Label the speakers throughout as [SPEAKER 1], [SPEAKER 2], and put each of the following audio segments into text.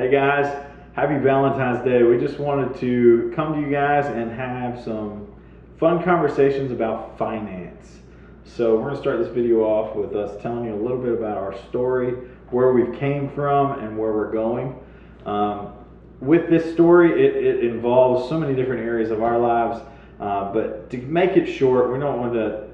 [SPEAKER 1] Hey guys, happy Valentine's Day. We just wanted to come to you guys and have some fun conversations about finance. So we're going to start this video off with us telling you a little bit about our story, where we've came from and where we're going. With this story, it involves so many different areas of our lives, but to make it short, we don't want to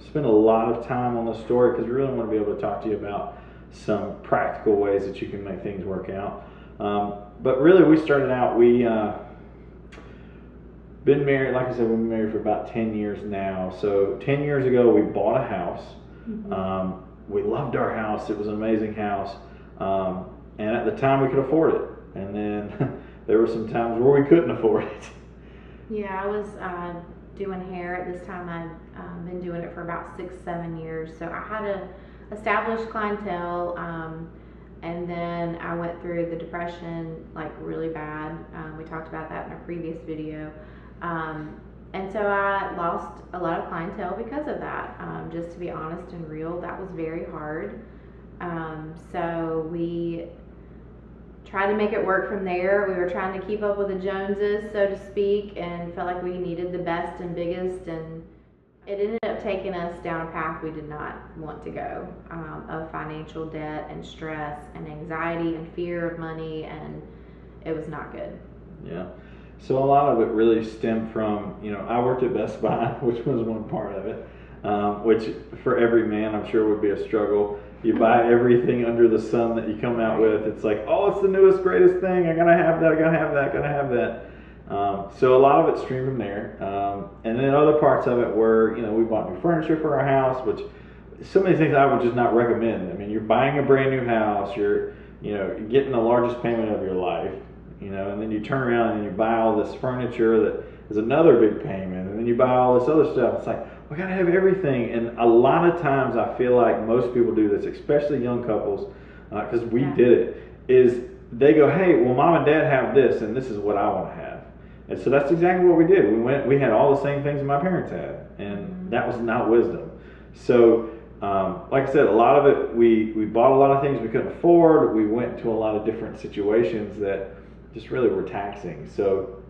[SPEAKER 1] spend a lot of time on the story because we really want to be able to talk to you about some practical ways that you can make things work out. But really, we started out, been married, like I said, we've been married for about 10 years now. So 10 years ago, we bought a house. We loved our house. It was an amazing house. And at the time, we could afford it. And then there were some times where we couldn't afford it.
[SPEAKER 2] Yeah, I was doing hair at this time. I'd been doing it for about 6-7 years. So I had a established clientele, and then I went through the depression like really bad. We talked about that in a previous video. And so I lost a lot of clientele because of that. Just to be honest and real, that was very hard. So we tried to make it work from there. We were trying to keep up with the Joneses, so to speak, and felt like we needed the best and biggest, and it ended up taking us down a path we did not want to go, of financial debt and stress and anxiety and fear of money, and it was not good.
[SPEAKER 1] Yeah. So a lot of it really stemmed from, I worked at Best Buy, which was one part of it, which for every man I'm sure would be a struggle. You buy everything under the sun that you come out with. It's like, oh, it's the newest, greatest thing. I gotta have that, I gotta have that, gotta have that. So a lot of it streamed from there. And then other parts of it were, we bought new furniture for our house, which so many things I would just not recommend. I mean, you're buying a brand new house, you're getting the largest payment of your life, and then you turn around and you buy all this furniture that is another big payment, and then you buy all this other stuff. It's like, we gotta have everything. And a lot of times I feel like most people do this, especially young couples, because we did it, is they go, hey, well, mom and dad have this, and this is what I want to have. And so that's exactly what we did. We had all the same things my parents had, and that was not wisdom. So, like I said, a lot of it, we bought a lot of things we couldn't afford. We went to a lot of different situations that just really were taxing. So,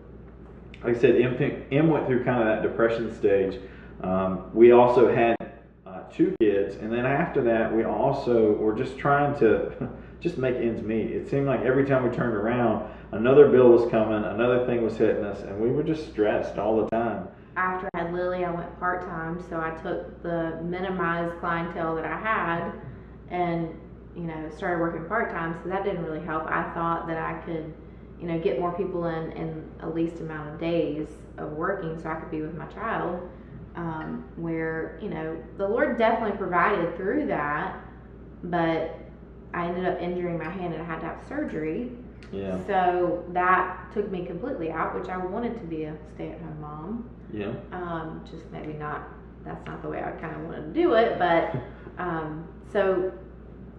[SPEAKER 1] like I said, Em went through kind of that depression stage. We also had 2 kids, and then after that, we also were just trying to just make ends meet. It seemed like every time we turned around, another bill was coming, another thing was hitting us, and we were just stressed all the time.
[SPEAKER 2] After I had Lily, I went part-time, so I took the minimized clientele that I had and, started working part-time, so that didn't really help. I thought that I could, get more people in a least amount of days of working so I could be with my child, where, the Lord definitely provided through that, but I ended up injuring my hand and I had to have surgery.
[SPEAKER 1] Yeah.
[SPEAKER 2] So that took me completely out, which I wanted to be a stay-at-home mom.
[SPEAKER 1] Yeah.
[SPEAKER 2] Just maybe not, that's not the way I kind of wanted to do it, but so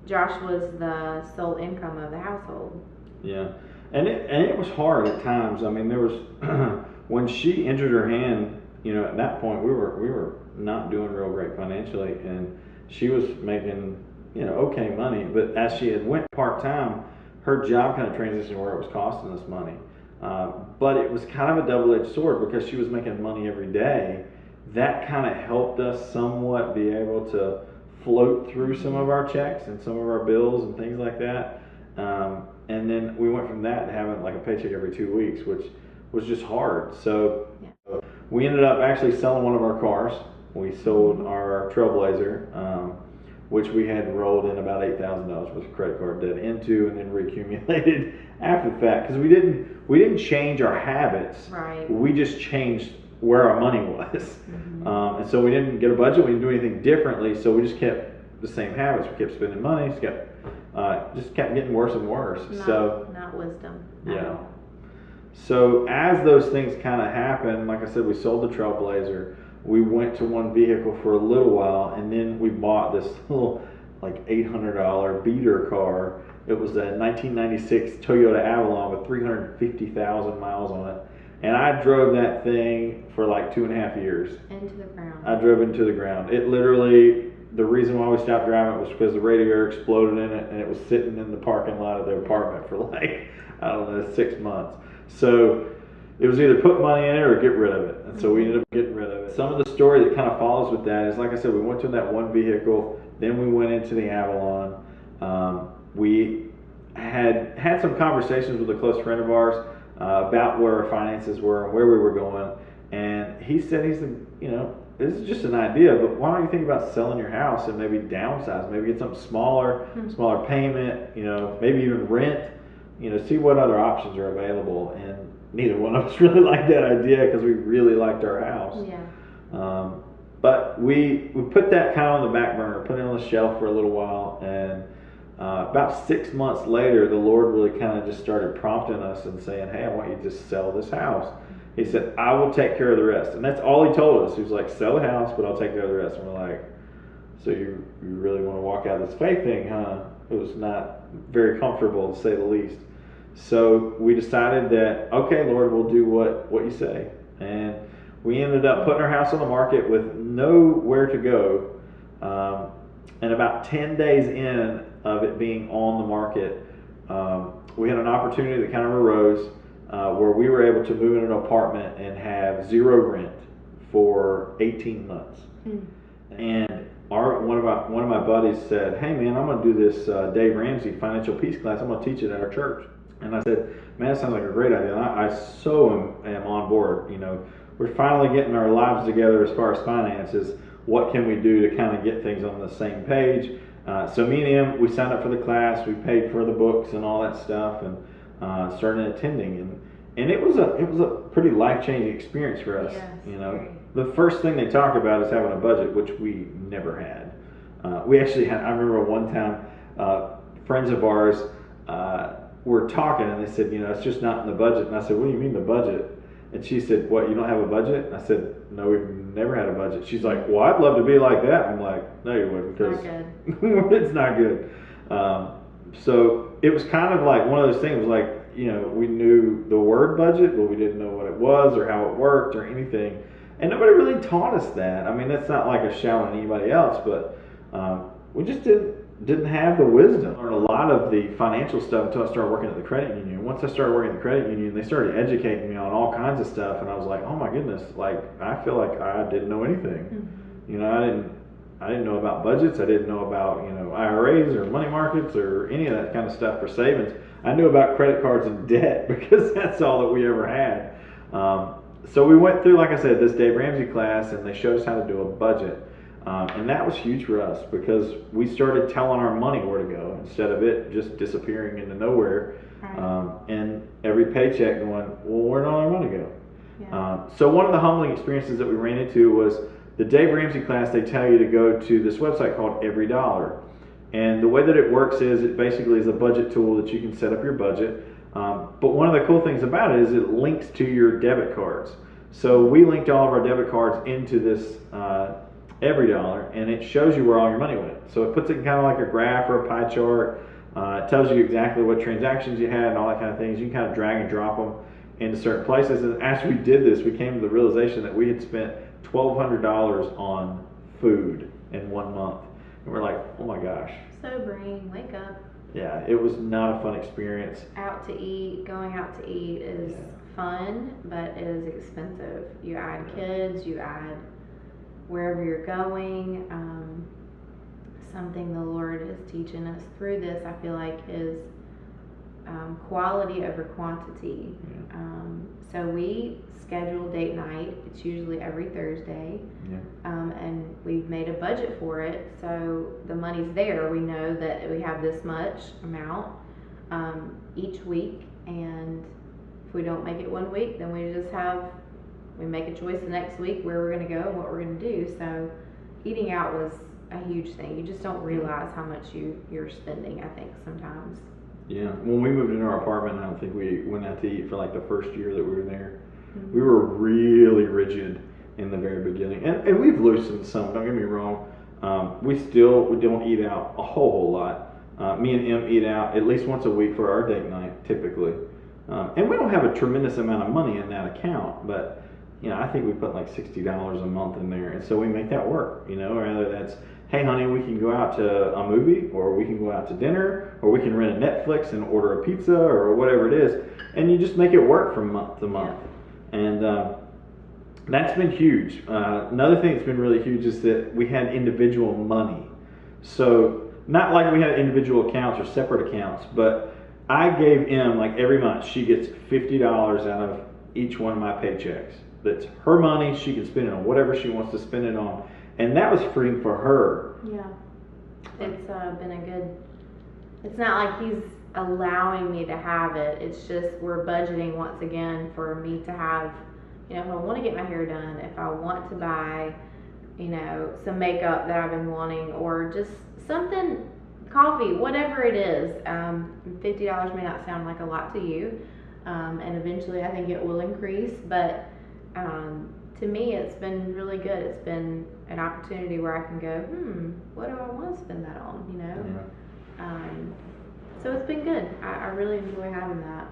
[SPEAKER 2] Josh was the sole income of the household.
[SPEAKER 1] Yeah. And it was hard at times. I mean, there was, when she injured her hand, at that point we were not doing real great financially, and she was making, okay money, but as she had went part-time, her job kind of transitioned where it was costing us money. But it was kind of a double-edged sword because she was making money every day. That kind of helped us somewhat be able to float through some of our checks and some of our bills and things like that. And then we went from that to having like a paycheck every 2 weeks, which was just hard. So we ended up actually selling one of our cars. We sold our Trailblazer, which we had rolled in about $8,000 worth of credit card debt into, and then reaccumulated after the fact, because we didn't change our habits.
[SPEAKER 2] Right.
[SPEAKER 1] We just changed where our money was. And so we didn't get a budget. We didn't do anything differently. So we just kept the same habits. We kept spending money. Just kept getting worse and worse.
[SPEAKER 2] Not wisdom.
[SPEAKER 1] Yeah. So as those things kind of happened, like I said, we sold the Trailblazer. We went to one vehicle for a little while, and then we bought this little like $800 beater car. It was a 1996 Toyota Avalon with 350,000 miles on it. And I drove that thing for like 2.5 years.
[SPEAKER 2] Into the ground.
[SPEAKER 1] I drove into the ground. It literally the reason why we stopped driving it was because the radiator exploded in it, and it was sitting in the parking lot of the apartment for like, I don't know, 6 months. So it was either put money in it or get rid of it. And so we ended up getting rid of it. Some of the story that kind of follows with that is, like I said, we went to that one vehicle, then we went into the Avalon. We had some conversations with a close friend of ours about where our finances were and where we were going. And he said, you know, this is just an idea, but why don't you think about selling your house and maybe downsize, maybe get something smaller, smaller payment, you know, maybe even rent, you know, see what other options are available. And neither one of us really liked that idea because we really liked our house.
[SPEAKER 2] Yeah.
[SPEAKER 1] But we put that kind of on the back burner, put it on the shelf for a little while, and about 6 months later, the Lord really kind of just started prompting us and saying, hey, I want you to sell this house. He said, I will take care of the rest. And that's all he told us. He was like, sell the house, but I'll take care of the rest. And we're like, so you really want to walk out of this faith thing, huh? It was not very comfortable, to say the least. So we decided that, okay, Lord, we'll do what you say. And we ended up putting our house on the market with nowhere to go. And about 10 days in of it being on the market, we had an opportunity that kind of arose where we were able to move in an apartment and have zero rent for 18 months. And one of my buddies said, hey man, I'm going to do this Dave Ramsey financial peace class. I'm going to teach it at our church. And I said, man, that sounds like a great idea. I so am on board. You know, we're finally getting our lives together as far as finances. What can we do to kind of get things on the same page? So me and him, we signed up for the class. We paid for the books and all that stuff, and started attending. And it was a pretty life-changing experience for us.
[SPEAKER 2] Yes,
[SPEAKER 1] you know,
[SPEAKER 2] very.
[SPEAKER 1] the first thing they talk about is having a budget, which we never had. We actually had. I remember one time, friends of ours were talking, and they said, you know, it's just not in the budget. And I said, what do you mean the budget? And she said, what, you don't have a budget? I said, no, we've never had a budget. She's like, well, I'd love to be like that. I'm like, no, you wouldn't, because it's not good. So it was kind of like one of those things, like, you know, we knew the word budget, but we didn't know what it was or how it worked or anything. And nobody really taught us that. I mean, that's not like a shout on anybody else, but we just didn't have the wisdom. I learned a lot of the financial stuff until I started working at the credit union. Once I started working at the credit union, they started educating me on all kinds of stuff, and I was like, oh my goodness, like I feel like I didn't know anything. You know, I didn't know about budgets. I didn't know about, you know, IRAs or money markets or any of that kind of stuff for savings. I knew about credit cards and debt because that's all that we ever had. So we went through, like I said, this Dave Ramsey class, and they showed us how to do a budget. And that was huge for us because we started telling our money where to go instead of it just disappearing into nowhere.
[SPEAKER 2] Right.
[SPEAKER 1] And every paycheck going, well, where did all our money go?
[SPEAKER 2] Yeah.
[SPEAKER 1] So one of the humbling experiences that we ran into was the Dave Ramsey class. They tell you to go to this website called Every Dollar. And the way that it works is it basically is a budget tool that you can set up your budget. But one of the cool things about it is it links to your debit cards. So we linked all of our debit cards into this Every Dollar, and it shows you where all your money went. So it puts it in kind of like a graph or a pie chart. It tells you exactly what transactions you had and all that kind of things. You can kind of drag and drop them into certain places. And after we did this, we came to the realization that we had spent $1,200 on food in 1 month. And we're like, oh my gosh.
[SPEAKER 2] Sobering, wake up.
[SPEAKER 1] Yeah, it was not a fun experience.
[SPEAKER 2] Out to eat, going out to eat is fun, but it is expensive. You add kids, you add wherever you're going. Something the Lord is teaching us through this, I feel like, is quality over quantity.
[SPEAKER 1] Yeah.
[SPEAKER 2] So we schedule date night. It's usually every Thursday.
[SPEAKER 1] Yeah.
[SPEAKER 2] And we've made a budget for it, so the money's there. We know that we have this much amount each week, and if we don't make it 1 week, then we make a choice the next week where we're going to go and what we're going to do. So eating out was a huge thing. You just don't realize how much you're spending, I think, sometimes.
[SPEAKER 1] Yeah, when we moved into our apartment, I don't think we went out to eat for like the first year that we were there. We were really rigid in the very beginning, and we've loosened some, don't get me wrong. We don't eat out a whole lot. Me and Em eat out at least once a week for our date night, typically. And we don't have a tremendous amount of money in that account, but you know, I think we put like $60 a month in there, and so we make that work. You know, whether that's hey honey, we can go out to a movie, or we can go out to dinner, or we can rent a Netflix and order a pizza, or whatever it is, and you just make it work from month to month.
[SPEAKER 2] Yeah.
[SPEAKER 1] And that's been huge. Another thing that's been really huge is that we had individual money. So not like we had individual accounts or separate accounts, but I gave Em, like every month, she gets $50 out of each one of my paychecks. That's her money. She can spend it on whatever she wants to spend it on. And that was freeing for her.
[SPEAKER 2] Yeah. It's been a good, it's not like he's allowing me to have it. It's just we're budgeting once again for me to have, you know, if I want to get my hair done, if I want to buy, you know, some makeup that I've been wanting, or just something, coffee, whatever it is. $50 may not sound like a lot to you, and eventually I think it will increase, but to me it's been really good. It's been an opportunity where I can go, what do I want to spend that on, you know? Yeah. So it's been good. I really enjoy having that.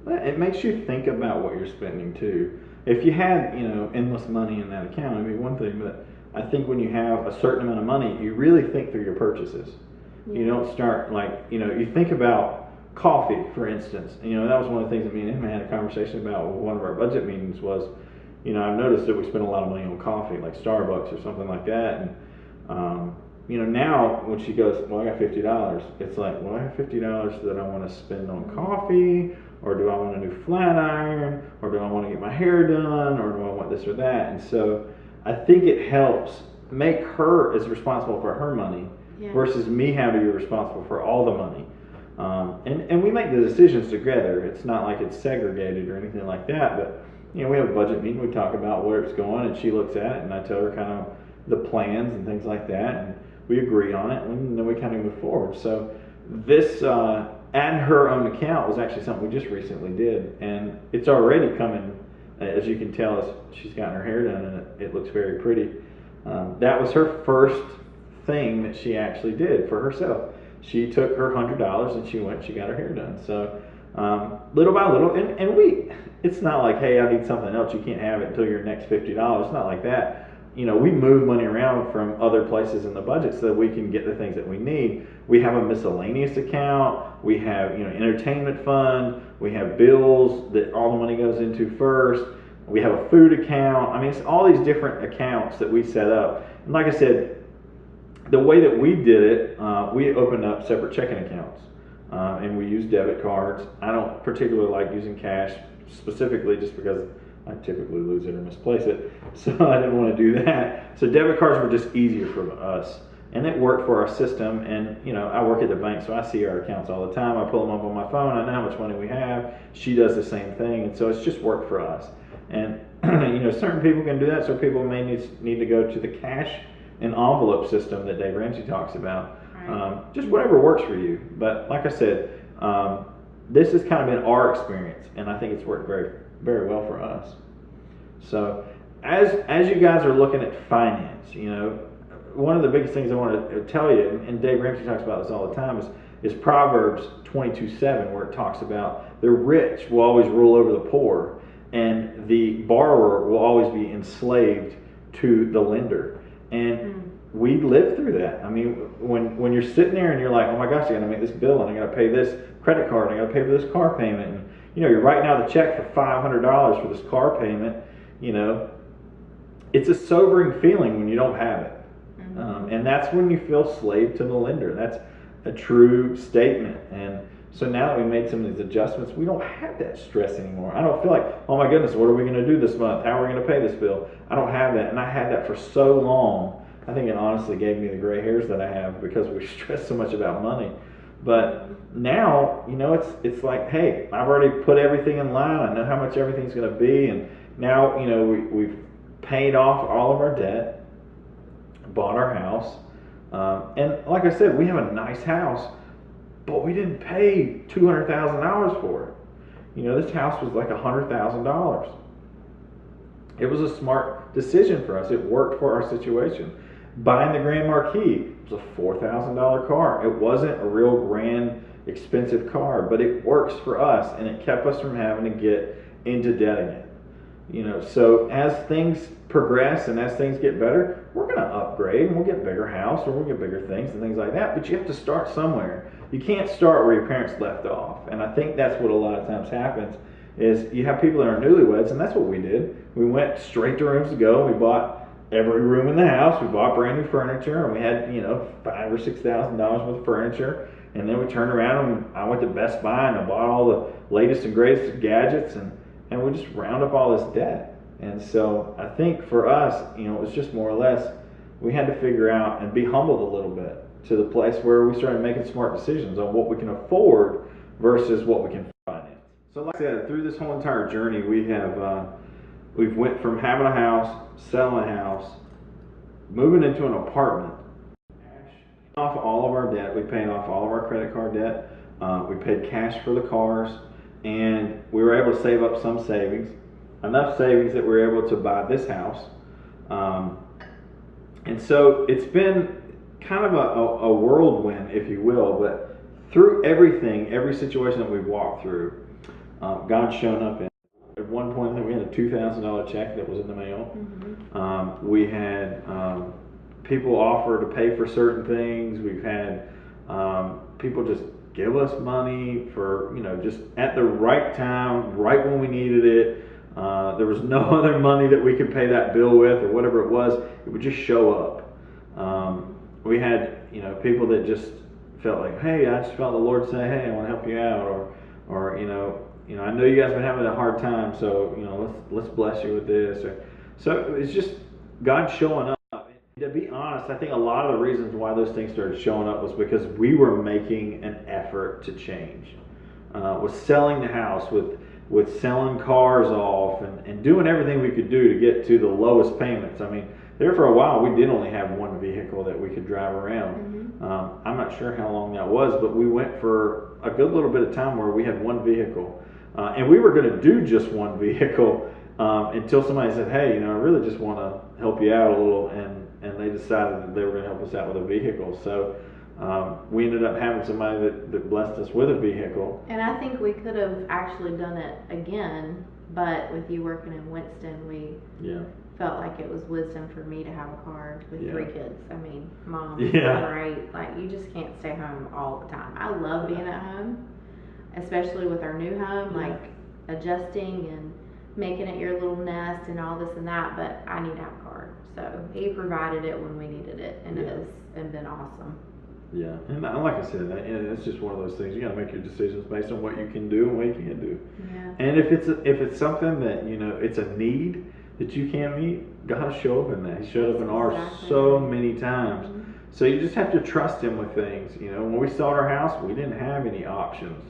[SPEAKER 1] Well, it makes you think about what you're spending too. If you had, you know, endless money in that account, it'd be one thing, but I think when you have a certain amount of money, you really think through your purchases. Yeah. You don't start like, you know, you think about coffee, for instance. You know, that was one of the things that me and him had a conversation about with one of our budget meetings was, you know, I've noticed that we spend a lot of money on coffee, like Starbucks or something like that. And, you know, now when she goes, well, I got $50, it's like, well, I have $50 that I want to spend on coffee, or do I want a new flat iron, or do I want to get my hair done, or do I want this or that? And so I think it helps make her as responsible for her money, yeah, versus me having to be responsible for all the money. And we make the decisions together. It's not like it's segregated or anything like that, but you know, we have a budget meeting, we talk about where it's going, and she looks at it, and I tell her kind of the plans and things like that, and we agree on it, and then we kind of move forward. So this add her own account was actually something we just recently did, and it's already coming, as you can tell, as she's gotten her hair done, and it looks very pretty. That was her first thing that she actually did for herself. She took her $100 and she went, she got her hair done. So little by little, and it's not like, hey, I need something else, you can't have it until your next $50. It's not like that. You know, we move money around from other places in the budget so that we can get the things that we need. We have a miscellaneous account, we have, you know, entertainment fund, we have bills that all the money goes into first, we have a food account. I mean, it's all these different accounts that we set up. And like I said, the way that we did it, we opened up separate checking accounts, and we use debit cards. I don't particularly like using cash specifically just because I typically lose it or misplace it, so I didn't want to do that. So debit cards were just easier for us, and it worked for our system. And you know, I work at the bank, so I see our accounts all the time. I pull them up on my phone. I know how much money we have. She does the same thing, and so it's just worked for us. And you know, certain people can do that. So people may need to go to the cash and envelope system that Dave Ramsey talks about. Right. Just whatever works for you. But like I said, this has kind of been our experience, and I think it's worked very, very well for us. So as you guys are looking at finance, you know, one of the biggest things I want to tell you, and Dave Ramsey talks about this all the time, is Proverbs 22:7, where it talks about the rich will always rule over the poor, and the borrower will always be enslaved to the lender. And we lived through that. I mean, when you're sitting there and you're like, oh my gosh, I gotta make this bill, and I gotta pay this credit card, and I gotta pay for this car payment, and you know, you're writing out a check for $500 for this car payment. You know, it's a sobering feeling when you don't have it. And that's when you feel slave to the lender. That's a true statement. And so now that we made some of these adjustments, we don't have that stress anymore. I don't feel like, oh my goodness, what are we going to do this month? How are we going to pay this bill? I don't have that. And I had that for so long. I think it honestly gave me the gray hairs that I have because we stress so much about money. But now, you know, it's like, hey, I've already put everything in line. I know how much everything's going to be. And now, you know, we've paid off all of our debt, bought our house. And like I said, we have a nice house, but we didn't pay $200,000 for it. You know, this house was like $100,000. It was a smart decision for us. It worked for our situation. Buying the Grand Marquis was a $4,000 car. It wasn't a real grand, expensive car, but it works for us, and it kept us from having to get into debt again. So as things progress and as things get better, we're going to upgrade and we'll get bigger house or we'll get bigger things and things like that. But you have to start somewhere. You can't start where your parents left off. And I think that's what a lot of times happens is you have people that are newlyweds, and that's what we did. We went straight to rooms to go. We bought every room in the house. We bought brand new furniture, and we had $5,000 or $6,000 worth of furniture. And then we turned around and I went to Best Buy and I bought all the latest and greatest gadgets and we just round up all this debt. And so I think for us, it was just more or less we had to figure out and be humbled a little bit to the place where we started making smart decisions on what we can afford versus what we can finance. So like I said, through this whole entire journey, we've went from having a house, selling a house, moving into an apartment, off all of our debt. We paid off all of our credit card debt. We paid cash for the cars, and we were able to save up some savings, enough savings that we were able to buy this house. And so it's been kind of a whirlwind, if you will, but through everything, every situation that we've walked through, God's shown up in. At one point, I think we had a $2,000 check that was in the mail. Mm-hmm. We had people offer to pay for certain things. We've had people just give us money for, just at the right time, right when we needed it. There was no other money that we could pay that bill with or whatever it was. It would just show up. We had, people that just felt like, hey, I just felt the Lord say, hey, I want to help you out, or I know you guys have been having a hard time, so let's bless you with this. So it's just God showing up. To be honest, I think a lot of the reasons why those things started showing up was because we were making an effort to change. Was selling the house, with selling cars off, and doing everything we could do to get to the lowest payments. I mean, there for a while we did only have one vehicle that we could drive around. Mm-hmm. I'm not sure how long that was, but we went for a good little bit of time where we had one vehicle. And we were going to do just one vehicle until somebody said, hey, I really just want to help you out a little, and they decided that they were going to help us out with a vehicle. So we ended up having somebody that blessed us with a vehicle.
[SPEAKER 2] And I think we could have actually done it again, but with you working in Winston, we felt like it was wisdom for me to have a car with 3 kids. I mean, Mom, right? Like, you just can't stay home all the time. I love being at home, especially with our new home, like adjusting and making it your little nest and all this and that, but I need to have a car. So he provided it when we needed it, and it has been awesome.
[SPEAKER 1] Yeah, and like I said, it's just one of those things. You got to make your decisions based on what you can do and what you can't do. Yeah. And if it's something that it's a need that you can't meet, God will show up in that. He showed up in ours so many times. Mm-hmm. So you just have to trust Him with things. When we sold our house, we didn't have any options.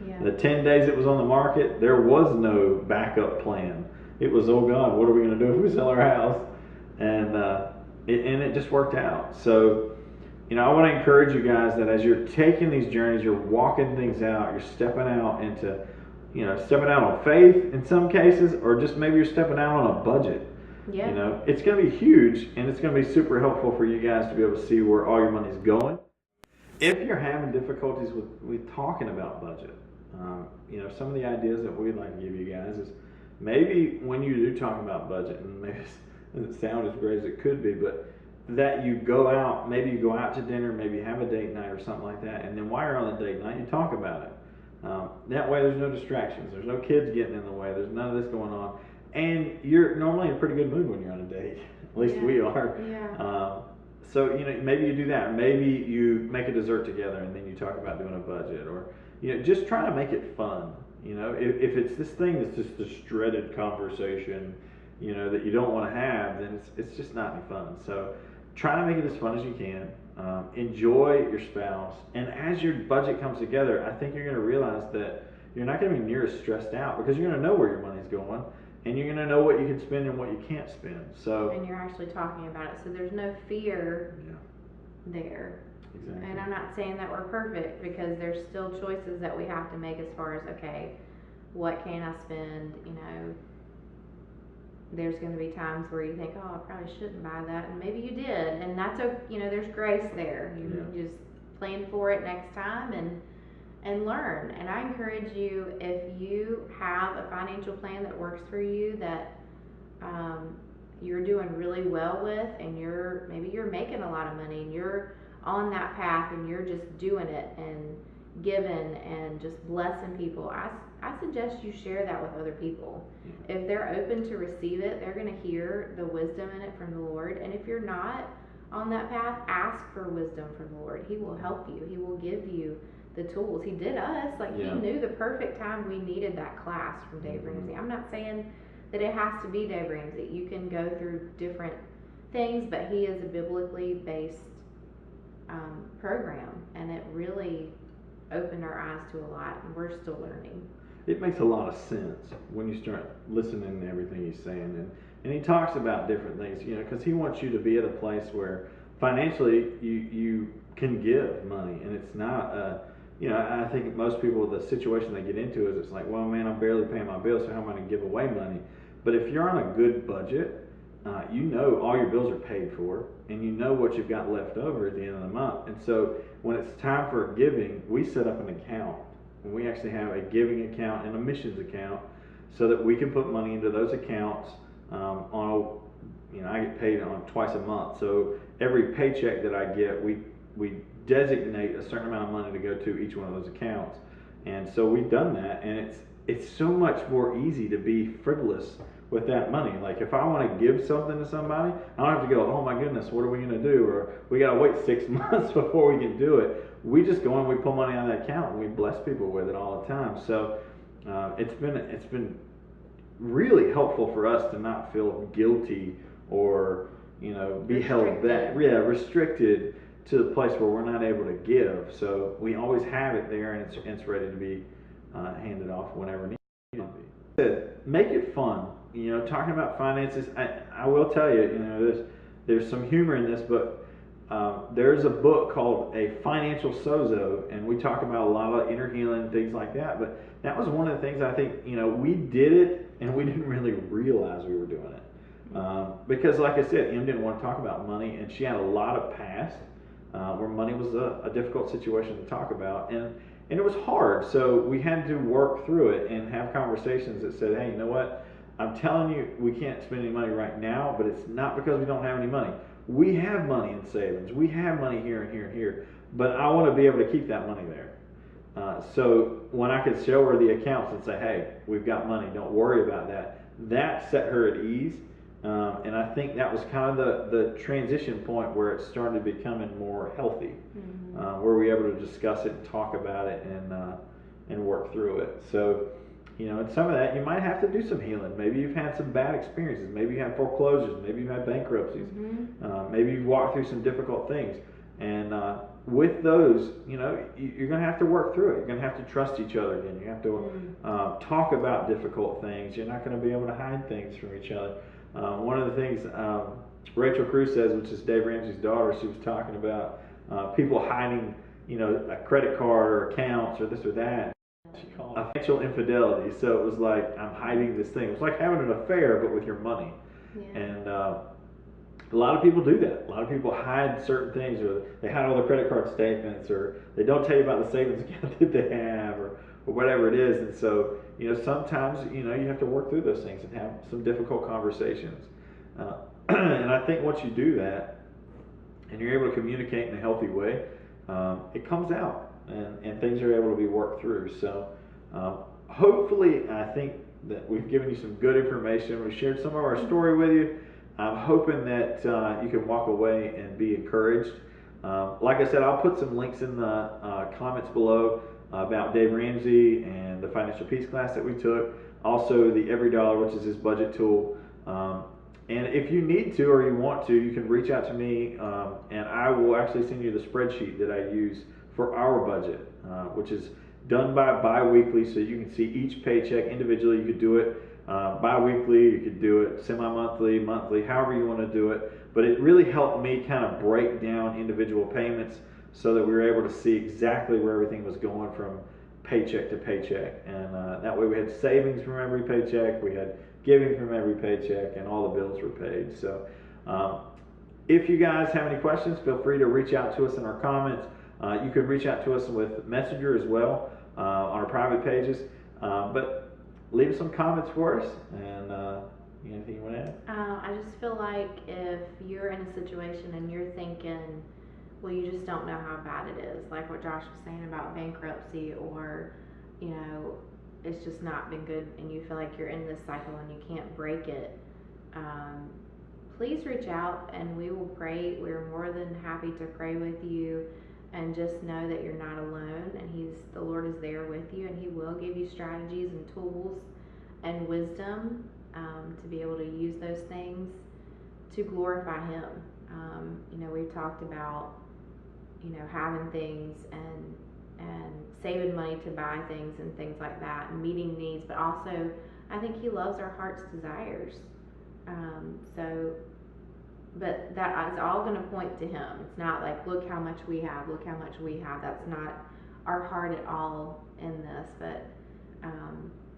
[SPEAKER 1] Yeah. The 10 days it was on the market, there was no backup plan. It was, oh God, what are we going to do if we sell our house? And it just worked out. So, I want to encourage you guys that as you're taking these journeys, you're walking things out, you're stepping out on faith in some cases, or just maybe you're stepping out on a budget. Yeah. It's going to be huge, and it's going to be super helpful for you guys to be able to see where all your money's going. If you're having difficulties with talking about budget, some of the ideas that we'd like to give you guys is maybe when you do talk about budget, and maybe it doesn't sound as great as it could be, but that you go out to dinner, maybe have a date night or something like that, and then while you're on the date night, you talk about it. That way there's no distractions, there's no kids getting in the way, there's none of this going on, and you're normally in a pretty good mood when you're on a date. At least we are. Yeah. So maybe you do that. Maybe you make a dessert together and then you talk about doing a budget, or just try to make it fun. If it's this thing that's just this dreaded conversation, that you don't want to have, then it's just not any fun. So try to make it as fun as you can. Enjoy your spouse, and as your budget comes together, I think you're going to realize that you're not going to be near as stressed out because you're going to know where your money's going, and you're going to know what you can spend and what you can't spend. So,
[SPEAKER 2] and you're actually talking about it, so there's no fear there.
[SPEAKER 1] Exactly.
[SPEAKER 2] And I'm not saying that we're perfect, because there's still choices that we have to make as far as, okay, what can I spend? There's going to be times where you think, oh, I probably shouldn't buy that, and maybe you did, and that's okay. There's grace there. You just plan for it next time and learn. And I encourage you, if you have a financial plan that works for you, that you're doing really well with, and maybe you're making a lot of money and you're on that path and you're just doing it and giving and just blessing people, I suggest you share that with other people. If they're open to receive it, they're going to hear the wisdom in it from the Lord. And if you're not on that path, ask for wisdom from the Lord. He will help you. He will give you the tools. He did us. Like, He knew the perfect time we needed that class from Dave Ramsey. I'm not saying that it has to be Dave Ramsey. You can go through different things, but he is a biblically based program, and it really opened our eyes to a lot, and we're still learning.
[SPEAKER 1] It makes a lot of sense when you start listening to everything he's saying, and he talks about different things, because he wants you to be at a place where financially you can give money, and it's not I think most people, the situation they get into is, it's like, well, man, I'm barely paying my bills, so how am I going to give away money? But if you're on a good budget, all your bills are paid for, and you know what you've got left over at the end of the month. And so when it's time for giving, we set up an account, and we actually have a giving account and a missions account, so that we can put money into those accounts. I get paid on twice a month, so every paycheck that I get, we designate a certain amount of money to go to each one of those accounts. And so we've done that, and it's so much more easy to be frivolous with that money. Like, if I want to give something to somebody, I don't have to go, oh my goodness, what are we going to do? Or we got to wait 6 months before we can do it. We just go and we pull money out of that account, and we bless people with it all the time. So it's been really helpful for us to not feel guilty or be held back, restricted to the place where we're not able to give. So we always have it there, and it's ready to be handed off whenever needed. Make it fun. Talking about finances, I will tell you, there's some humor in this, but there's a book called A Financial Sozo, and we talk about a lot of inner healing and things like that. But that was one of the things I think, we did it, and we didn't really realize we were doing it. Because, like I said, Em didn't want to talk about money, and she had a lot of past where money was a difficult situation to talk about, and it was hard. So we had to work through it and have conversations that said, hey, you know what? I'm telling you, we can't spend any money right now, but it's not because we don't have any money. We have money in savings. We have money here and here and here, but I want to be able to keep that money there. So when I could show her the accounts and say, hey, we've got money, don't worry about that, that set her at ease. And I think that was kind of the transition point where it started becoming more healthy, where we were able to discuss it and talk about it and work through it. So, and some of that, you might have to do some healing. Maybe you've had some bad experiences. Maybe you had foreclosures. Maybe you've had bankruptcies. Maybe you've walked through some difficult things. And with those, you're going to have to work through it. You're going to have to trust each other again. You have to talk about difficult things. You're not going to be able to hide things from each other. One of the things Rachel Cruz says, which is Dave Ramsey's daughter, she was talking about people hiding, a credit card or accounts or this or that. She called it financial infidelity. So it was like, I'm hiding this thing. It was like having an affair, but with your money. Yeah. And a lot of people do that. A lot of people hide certain things, or they hide all their credit card statements, or they don't tell you about the savings account that they have, or whatever it is. And so, sometimes, you have to work through those things and have some difficult conversations. And I think once you do that, and you're able to communicate in a healthy way, it comes out, and things are able to be worked through. So hopefully, I think that we've given you some good information. We've shared some of our story with you. I'm hoping that you can walk away and be encouraged. Like I said, I'll put some links in the comments below about Dave Ramsey and the Financial Peace class that we took. Also, the Every Dollar, which is his budget tool. And if you need to or you want to, you can reach out to me, and I will actually send you the spreadsheet that I use for our budget, which is done by bi-weekly, so you can see each paycheck individually. You could do it bi-weekly, you could do it semi-monthly, monthly, however you want to do it. But it really helped me kind of break down individual payments so that we were able to see exactly where everything was going from paycheck to paycheck. And that way we had savings from every paycheck, we had giving from every paycheck, and all the bills were paid. So if you guys have any questions, feel free to reach out to us in our comments. You can reach out to us with Messenger as well on our private pages. But leave us some comments for us, and Anything you want to add?
[SPEAKER 2] I just feel like if you're in a situation and you're thinking, well, you just don't know how bad it is, like what Josh was saying about bankruptcy, or, you know, it's just not been good and you feel like you're in this cycle and you can't break it, please reach out and we will pray. We're more than happy to pray with you, and just know that you're not alone, and the Lord is there with you, and He will give you strategies and tools and wisdom to be able to use those things to glorify Him. You know, we've talked about, you know, having things and saving money to buy things and things like that, and meeting needs, but also I think He loves our heart's desires. But that is all going to point to Him. It's not like, look how much we have, look how much we have. That's not our heart at all in this. But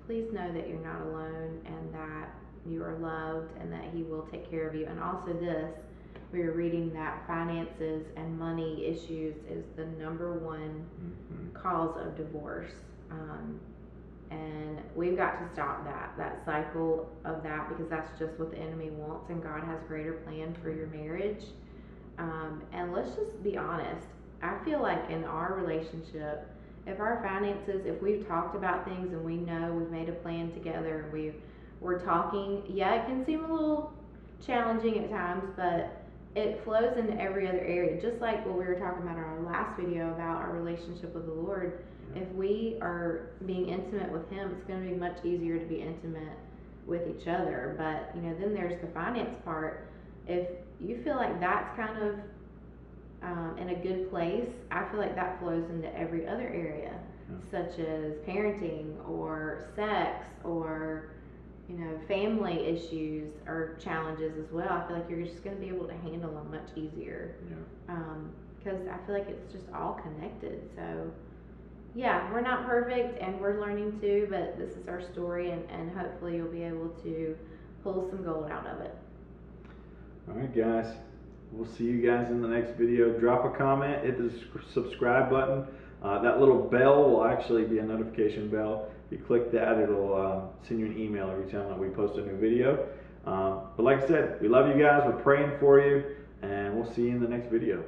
[SPEAKER 2] please know that you're not alone, and that you are loved, and that He will take care of you. And also this, we were reading that finances and money issues is the number one cause of divorce. And we've got to stop that cycle of that, because that's just what the enemy wants, and God has greater plan for your marriage. And let's just be honest. I feel like in our relationship, if our finances, if we've talked about things and we know we've made a plan together and we're talking, yeah, it can seem a little challenging at times, but it flows into every other area. Just like what we were talking about in our last video about our relationship with the Lord. If we are being intimate with Him, it's going to be much easier to be intimate with each other. But, you know, then there's the finance part. If you feel like that's kind of in a good place, I feel like that flows into every other area, such as parenting or sex or, you know, family issues or challenges as well. I feel like you're just going to be able to handle them much easier. Because I feel like it's just all connected. So yeah, we're not perfect and we're learning too, but this is our story, and hopefully you'll be able to pull some gold out of it.
[SPEAKER 1] All right, guys. We'll see you guys in the next video. Drop a comment, hit the subscribe button. That little bell will actually be a notification bell. If you click that, it'll send you an email every time that we post a new video. But like I said, we love you guys. We're praying for you, and we'll see you in the next video.